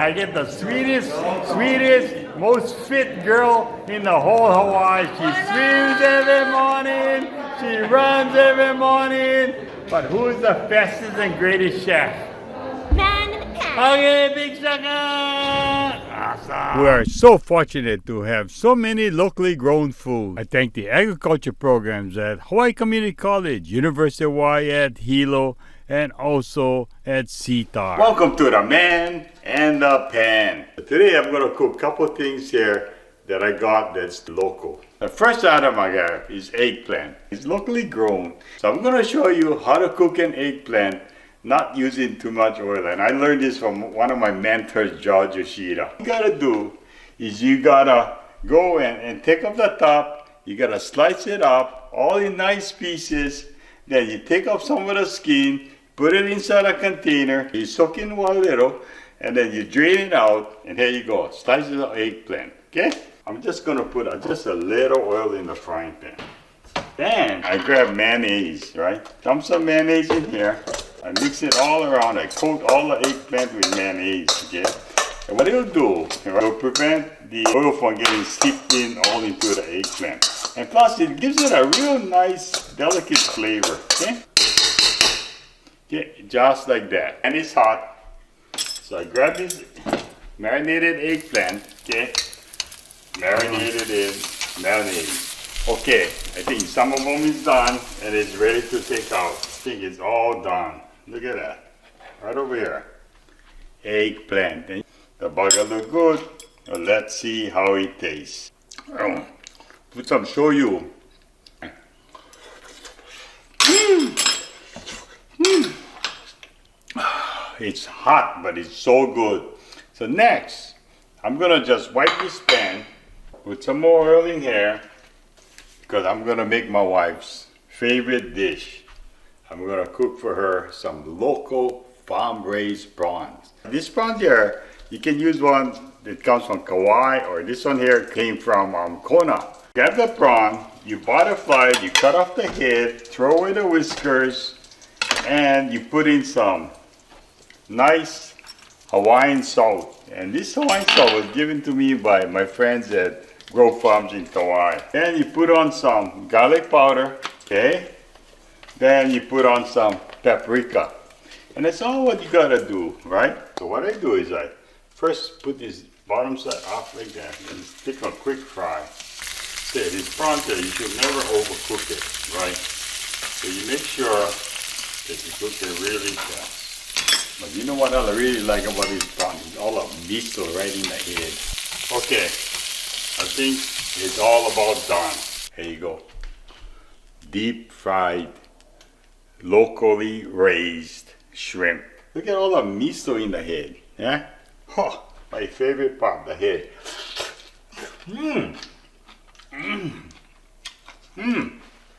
I get the sweetest, most fit girl in the whole Hawaii. She swims every morning. She runs every morning. But who's the fastest and greatest chef? Man in the pan. Okay, big shaka! Awesome. We are so fortunate to have so many locally grown food. I thank the agriculture programs at Hawaii Community College, University of Hawaii at Hilo, and also at CETAR. Welcome to the Man and the Pan. Today I'm going to cook a couple things here that I got that's local. The first item I got is eggplant. It's locally grown. So I'm going to show you how to cook an eggplant not using too much oil. And I learned this from one of my mentors, George Yoshida. What you got to do is you got to go and take off the top. You got to slice it up all in nice pieces. Then you take off some of the skin, put it inside a container, you soak it in a little, and then you drain it out, and here you go, slices of eggplant, okay? I'm just gonna put just a little oil in the frying pan. Then I grab mayonnaise, right? Dump some mayonnaise in here. I mix it all around. I coat all the eggplant with mayonnaise, okay? And what it'll do, it will prevent the oil from getting seeped in all into the eggplant. And plus, it gives it a real nice, delicate flavor, okay? Okay, just like that. And it's hot. So I grab this marinated eggplant, okay? Marinated in mayonnaise. Okay, I think some of them is done and it's ready to take out. I think it's all done. Look at that. Right over here. Eggplant. The burger look good. Well, let's see how it tastes. Put some shoyu. It's hot, but it's so good. So next, I'm gonna just wipe this pan, put some more oil in here, because I'm gonna make my wife's favorite dish. I'm gonna cook for her some local farm-raised prawns. This prawn here, you can use one that comes from Kauai, or this one here came from Kona. Grab the prawn, you butterfly it, you cut off the head, throw away the whiskers, and you put in some nice Hawaiian salt. And this Hawaiian salt was given to me by my friends at Grow Farms in Kauai. Then you put on some garlic powder, okay? Then you put on some paprika. And that's all what you gotta do, right? So what I do is I first put this bottom side off like that and take a quick fry. Okay, this prawn here, you should never overcook it, right? So you make sure that you cook it really fast. But you know what I really like about this prawn? It's all the miso right in the head. Okay, I think it's all about done. Here you go. Deep fried, locally raised shrimp. Look at all the miso in the head. Yeah? Oh, my favorite part, the head.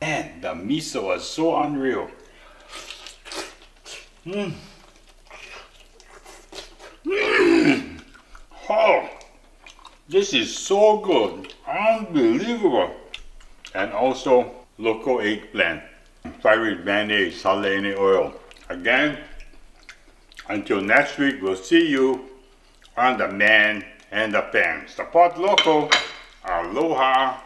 And the miso was so unreal. Oh, this is so good. Unbelievable. And also local eggplant. Fried with mayonnaise, salad oil. Again, until next week, we'll see you on the Man and the Pan. Support local. Aloha.